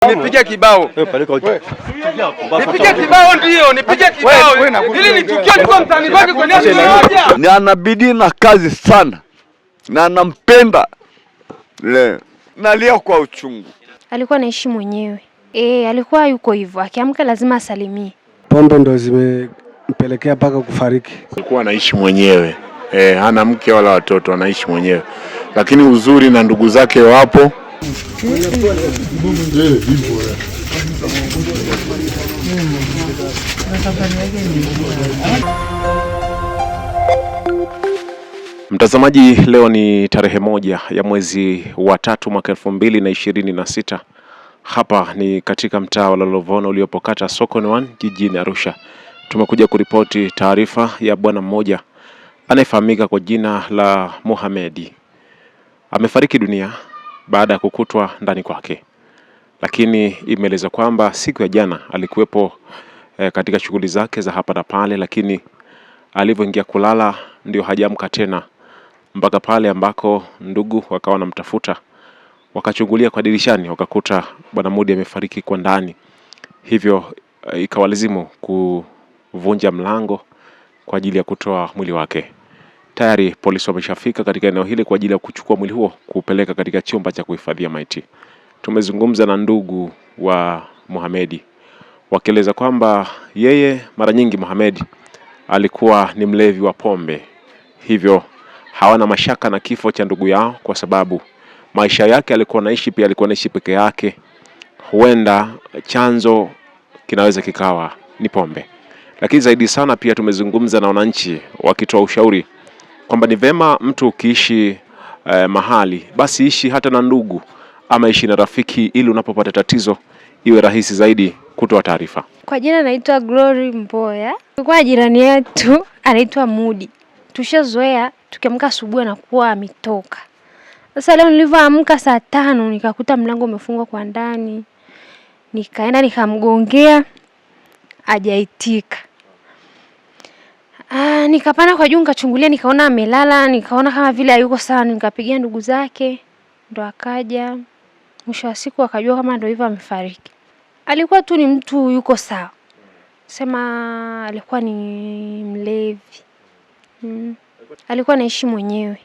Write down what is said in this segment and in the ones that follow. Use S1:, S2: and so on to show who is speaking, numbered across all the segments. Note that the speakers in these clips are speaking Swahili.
S1: Nipige kibao. Nipige kibao ndio, nipige kibao. Hili ni tukio liko mtaani kwake kwenye mmoja.
S2: Ni ana bidii na kazi sana. Na anampenda. Nalia kwa uchungu.
S3: Alikuwa anaishi mwenyewe. Alikuwa yuko hivyo. Akiamka lazima asalimie.
S4: Pombe ndo zimempelekea paka kufariki.
S5: Alikuwa anaishi mwenyewe. Hana mke wala watoto, anaishi mwenyewe. Lakini uzuri na ndugu zake wapo.
S6: Mtazamaji, leo ni tarehe 1 ya mwezi wa 3 mwaka 2026. Hapa ni katika mtaa wa Lolovono uliopo kata Sokoni 1 jijini Arusha. Tumekuja kuripoti taarifa ya bwana mmoja anayefahamika kwa jina la Mohamed. Amefariki dunia baada ya kukutwa ndani kwake. Lakini imeelezwa kwamba siku ya jana alikuwepo katika shughuli zake za hapa na pale, lakini alivyoingia kulala ndio hajaamka tena mpaka pale ambako ndugu wakawa wanamtafuta. Wakachungulia kwa dirishani wakakuta bwana Mudi amefariki kwa ndani. Hivyo ikawalazimu kuvunja mlango kwa ajili ya kutoa mwili wake. Tayari polisi wameshafika katika eneo hili kwa ajili ya kuchukua mwili huo kupeleka katika chumba cha kuhifadhia maiti. Tumezungumza na ndugu wa Mohamed wakieleza kwamba yeye mara nyingi Mohamed alikuwa ni mlevi wa pombe. Hivyo hawana mashaka na kifo cha ndugu yao kwa sababu maisha yake alikuwa anaishi peke yake. Huenda chanzo kinaweza kikawa ni pombe. Lakini zaidi sana pia tumezungumza na wananchi wakitoa ushauri kwamba ni vema mtu ukiishi mahali basi ishi hata na ndugu ama ishi na rafiki ili unapopata tatizo iwe rahisi zaidi kutoa taarifa.
S3: Kwa jina naitwa Glory Mboya. Kwa jirani yetu anaitwa Mudi. Tushazoea tukiamka asubuhi na kuwa ametoka. Sasa leo nilivyoamka saa 5 nikakuta mlango umefungwa kwa ndani. Nikaenda nikamgongea hajaitika. Nikapanda kwa juu nikachungulia nikaona amelala, nikaona kama vile hayuko sawa, nikapigia ndugu zake ndo akaja. Mwisho wa siku akajua kama ndo hivyo amefariki. Alikuwa tu ni mtu yuko sawa. Sema alikuwa ni mlevi. Alikuwa anaishi mwenyewe.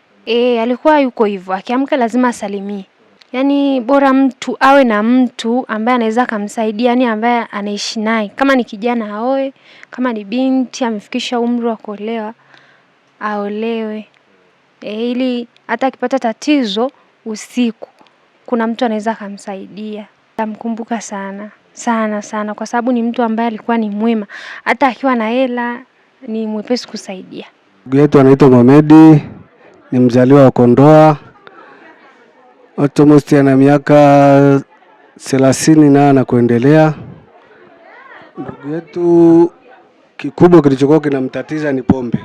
S3: Alikuwa yuko hivyo. Akiamka lazima asalimie. Yaani bora mtu awe na mtu ambaye anaweza kumsaidia, yani ambaye anaishi naye. Kama ni kijana aoe, kama ni binti amefikisha umri wa kuolewa, aolewe. Ili hata akipata tatizo usiku kuna mtu anaweza kumsaidia. Namkumbuka sana kwa sababu ni mtu ambaye alikuwa ni mwema. Hata akiwa na hela ni mwepesi kusaidia.
S4: Ndugu yetu anaitwa Mohamed, ni mzaliwa wa Kondoa. Almost ana miaka 30 na kuendelea. Ndugu yetu kikubwa kilichokuwa kinamtatiza ni pombe.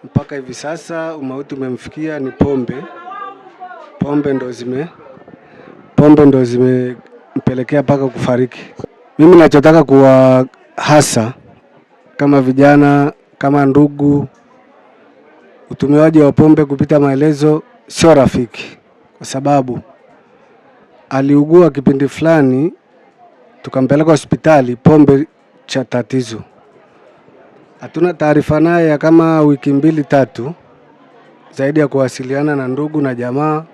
S4: Mpaka hivi sasa umauti umemfikia ni pombe. Pombe ndo zimempelekea paka kufariki. Mimi nachotaka kuwa hasa kama vijana, kama ndugu, utumiaji wa pombe kupita maelezo sio rafiki. Kwa sababu aliugua kipindi fulani tukampeleka hospitali, pombe cha tatizo. Hatuna taarifa naye ya kama wiki 2-3 zaidi ya kuwasiliana na ndugu na jamaa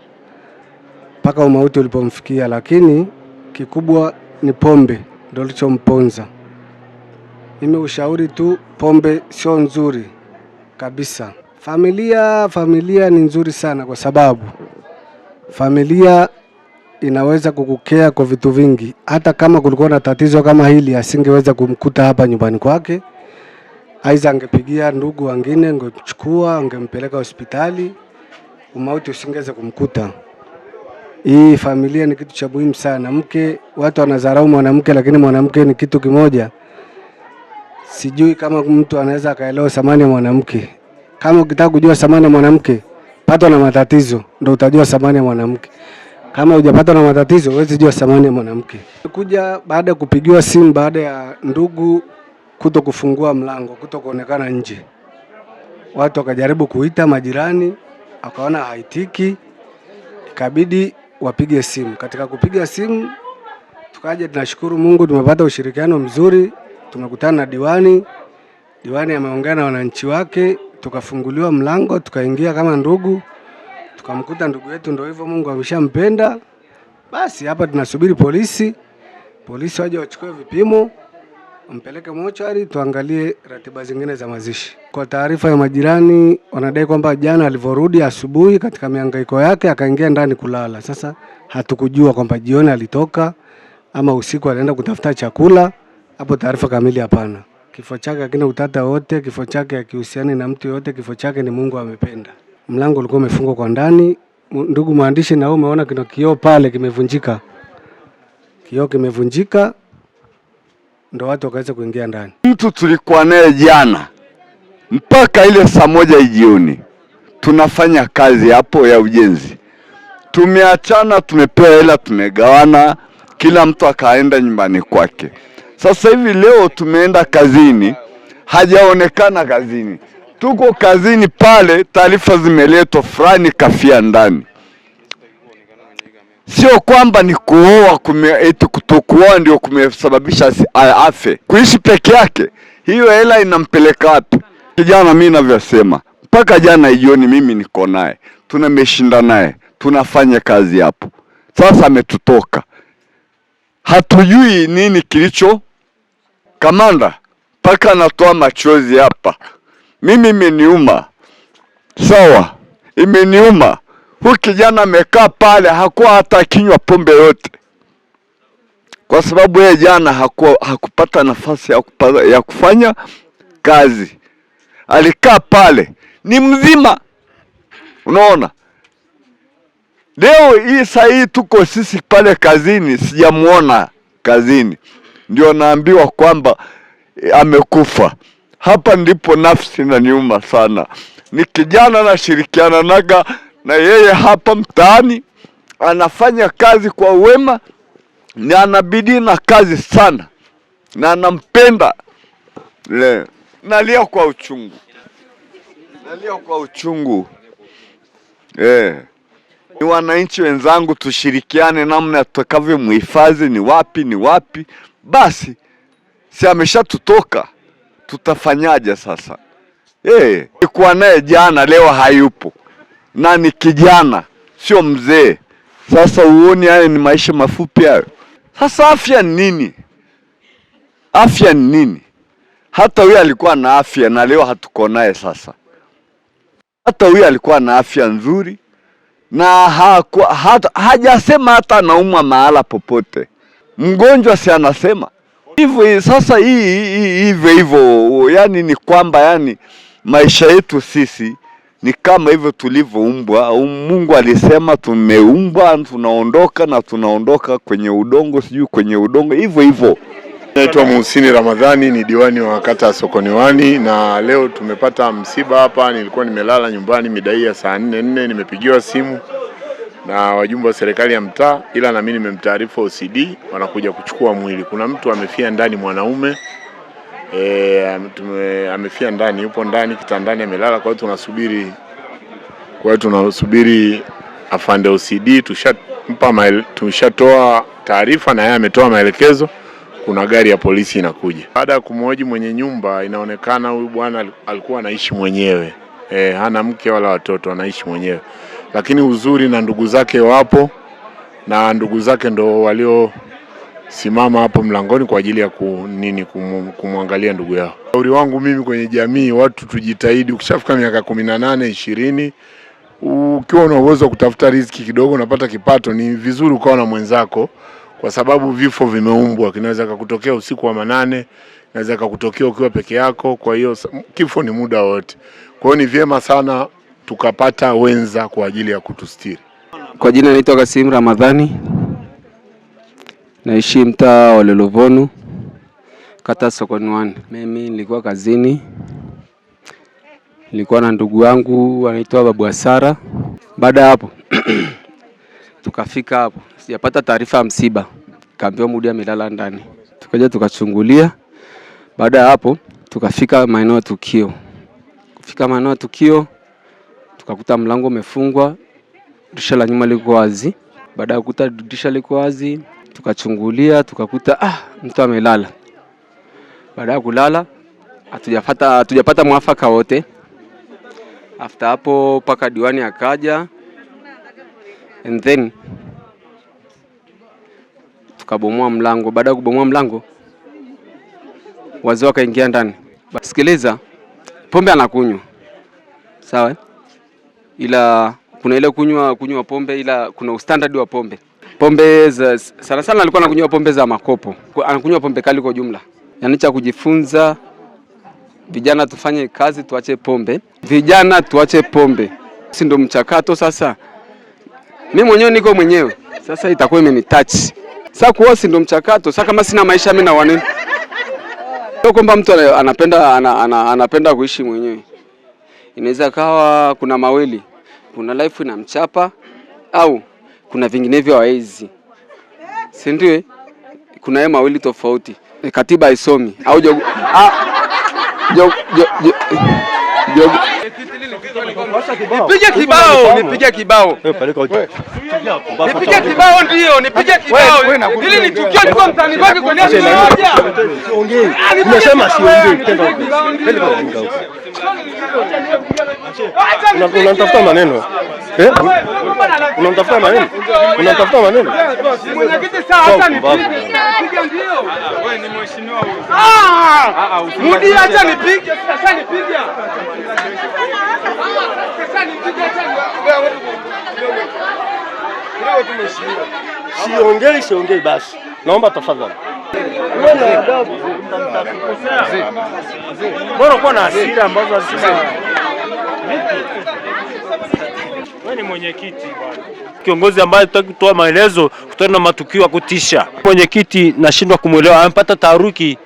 S4: mpaka umauti ulipomfikia, lakini kikubwa ni pombe ndio kilichomponza. Mimi ushauri tu, pombe sio nzuri kabisa. Familia ni nzuri sana kwa sababu familia inaweza kukukea kwa vitu vingi. Hata kama kulikuwa na tatizo kama hili asingeweza kumkuta hapa nyumbani kwake. Aidha angepigia ndugu wengine, angechukua, angempeleka hospitali, umauti usingeweza kumkuta. Hii familia ni kitu cha muhimu sana. Watu wanadharau mwanamke, lakini mwanamke ni kitu kimoja. Sijui kama mtu anaweza akaelewa thamani ya mwanamke. Kama ukitaka kujua thamani ya mwanamke, pata na matatizo ndio utajua thamani ya mwanamke. Kama hujapata na matatizo huwezi jua thamani ya mwanamke. Kuja baada ya kupigiwa simu baada ya ndugu kutokufungua mlango, kutokuonekana nje. Watu wakajaribu kuita majirani, akaona haitiki, ikabidi wapige simu. Katika kupiga simu Tukaje, tunashukuru Mungu tumepata ushirikiano mzuri. Tumekutana na diwani ameongea na wananchi wake, tukafunguliwa mlango, tukaingia kama ndugu, tukamkuta ndugu yetu. Ndio hivyo, Mungu ameshampenda. Basi hapa tunasubiri polisi waje wachukue vipimo, mpeleke mochari, tuangalie ratiba zingine za mazishi. Kwa taarifa ya majirani, wanadai kwamba jana alivyorudi asubuhi katika mihangaiko yake akaingia ndani kulala. Sasa hatukujua kwamba jioni alitoka ama usiku alienda kutafuta chakula. Hapo taarifa kamili hapana. Kifo chake hakina utata wote, kifo chake hakihusiani na mtu yote, kifo chake ni Mungu amependa. Mlango ulikuwa umefungwa kwa ndani. Ndugu mwandishi, na umeona kina kioo pale kimevunjika. Kioo kimevunjika ndo watu wakaweza kuingia ndani.
S2: Mtu tulikuwa naye jana mpaka ile saa 1 jioni tunafanya kazi hapo ya ujenzi. Tumeachana, tumepewa hela, tumegawana, kila mtu akaenda nyumbani kwake. Sasa hivi leo tumeenda kazini, hajaonekana kazini. Tuko kazini pale, taarifa zimeletwa fulani kafia ndani. Sio kwamba ni kuoa eti kutokuoa ndio kumesababisha afe. Kuishi peke yake, hiyo hela inampeleka wapi? Kijana mimi ninavyosema, mpaka jana jioni mimi niko naye, tunameshinda naye, tunafanya kazi hapo. Sasa ametutoka, hatujui nini kilicho. Kamanda mpaka anatoa machozi hapa. Mimi imeniuma, sawa, imeniuma. Huyu kijana amekaa pale, hakuwa hata kinywa pombe yote, kwa sababu yeye jana hakupata nafasi ya kufanya kazi. Alikaa pale, ni mzima. Unaona, leo hii saa hii tuko sisi pale kazini, sijamuona kazini, ndio naambiwa kwamba amekufa. Hapa ndipo nafsi inaniuma sana. Ni kijana nashirikiana naga na yeye hapa mtaani, anafanya kazi kwa wema, ni anabidii na kazi sana, na anampenda. Nalia kwa uchungu, Ni wananchi wenzangu, tushirikiane namna tutakavyo muhifadhi. Ni wapi basi, si ameshatutoka, tutafanyaje sasa? Nilikuwa naye jana, leo hayupo, na ni kijana, sio mzee. Sasa uone haya ni maisha mafupi hayo. Sasa afya ni nini? Hata huyu alikuwa na afya na leo hatuko naye. Sasa hata huyu alikuwa na afya nzuri na hajasema hata anaumwa mahala popote. Mgonjwa si anasema hivyo. Sasa hivyo yani ni kwamba yani maisha yetu sisi ni kama hivyo tulivyoumbwa. Mungu alisema tumeumbwa, tunaondoka kwenye udongo, sijui kwenye udongo, hivyo.
S5: Naitwa Muhsini Ramadhani, ni diwani wa kata Sokoni 1, na leo tumepata msiba hapa. Nilikuwa nimelala nyumbani midai ya saa 4 nimepigiwa simu na wajumbe wa serikali ya mtaa, ila na mimi nimemtaarifa OCD, wanakuja kuchukua mwili. Kuna mtu amefia ndani, mwanaume amefia ndani, yupo ndani kitandani amelala. Kwa hiyo tunasubiri afande OCD. Tushatoa taarifa na yeye ametoa maelekezo. Kuna gari ya polisi inakuja. Baada ya kumhoji mwenye nyumba, inaonekana huyu bwana alikuwa anaishi mwenyewe, hana mke wala watoto, anaishi mwenyewe. Lakini uzuri na ndugu zake wapo, na ndugu zake ndo waliosimama hapo mlangoni kwa ajili ya kumwangalia ndugu yao. Ushauri wangu mimi kwenye jamii, watu tujitahidi. Ukishafika miaka 18 20, ukiwa una uwezo wa kutafuta riziki kidogo, unapata kipato, ni vizuri ukawa na mwenzako, kwa sababu vifo vimeumbwa. Kinaweza kukutokea usiku wa manane, inaweza kukutokea ukiwa peke yako. Kwa hiyo kifo ni muda wote. Kwa hiyo ni vyema sana tukapata wenza kwa ajili ya kutustiri.
S7: Kwa jina naitwa Kasim Ramadhani, naishi mtaa wa Lelovonu, kata Sokoni 1. Mimi nilikuwa kazini, nilikuwa na ndugu wangu anaitwa Babu Asara. Baada ya hapo tukafika hapo, sijapata taarifa ya msiba, kaambiwa Mudi amelala ndani. Tukaja tukachungulia. Baada ya hapo tukafika maeneo ya tukio. Kufika maeneo ya tukio tukakuta mlango umefungwa, dirisha la nyuma liko wazi. Baada ya kukuta dirisha liko wazi, tukachungulia tukakuta mtu amelala. Baada ya kulala hatujapata mwafaka wote. After hapo paka diwani akaja, and then tukabomoa mlango. Baada ya kubomoa mlango, wazee wakaingia ndani. Sikiliza, pombe anakunywa sawa, ila kuna ile kunywa pombe, ila kuna standard wa pombe. Pombe sana sana alikuwa anakunywa pombe za makopo, anakunywa pombe kali kwa jumla. Yaani cha kujifunza, vijana tufanye kazi, tuache pombe. Vijana tuache pombe, si ndo mchakato sasa. Mimi mwenyewe niko mwenyewe, sasa itakuwa imenitouch. Sasa kwa si ndo mchakato, sasa kama sina maisha mimi na wanene. Sio kwamba mtu anapenda kuishi mwenyewe. Inaweza kawa kuna mawili, kuna life inamchapa au kuna vinginevyo hawezi. Si ndio? Kuna yeye mawili tofauti. Katiba haisomi au
S1: nipige kibao. Nipige kibao ndio, nipige kibao. Hili ni tukio liko mtaani kwake kwa nini moja? Siongei. Nimesema siongei tena. Unatafuta maneno. Unatafuta maneno. Unatafuta maneno. Mwenyekiti saa hata nipige ndio. Wewe ni mheshimiwa huyu. Mudi acha nipige, sasa nipige. Sasa nipige acha. Siongei basi. Naomba tafadhali. Bora kwa na hasira ambazo hazina. Wewe ni mwenyekiti bwana. Kiongozi ambaye hataki kutoa maelezo kutokana na matukio ya kutisha. Mwenyekiti nashindwa kumuelewa, amepata taharuki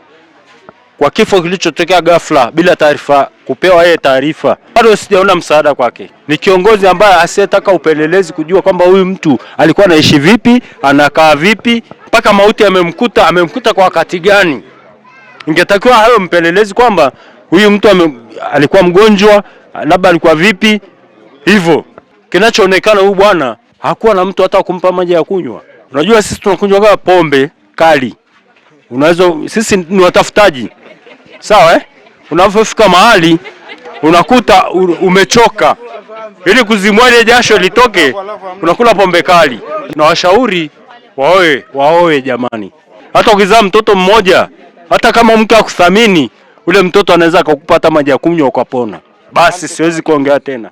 S1: kwa kifo kilichotokea ghafla bila taarifa, kupewa yeye taarifa. Bado sijaona msaada kwake. Ni kiongozi ambaye asiyetaka upelelezi kujua kwamba huyu mtu alikuwa anaishi vipi, anakaa vipi, mpaka mauti amemkuta kwa wakati gani. Ingetakiwa hayo mpelelezi kwamba huyu mtu alikuwa mgonjwa, labda alikuwa vipi hivyo. Kinachoonekana huyu bwana hakuwa na mtu hata kumpa maji ya kunywa. Unajua sisi tunakunywa kama pombe kali. Sisi ni watafutaji. Sawa Unapofika mahali unakuta umechoka. Ili kuzimua ile jasho litoke, unakula pombe kali. Na washauri waoe jamani. Hata ukizaa mtoto mmoja, hata kama mke akuthamini, ule mtoto anaweza kukupa hata maji ya kunywa ukapona. Basi siwezi kuongea tena.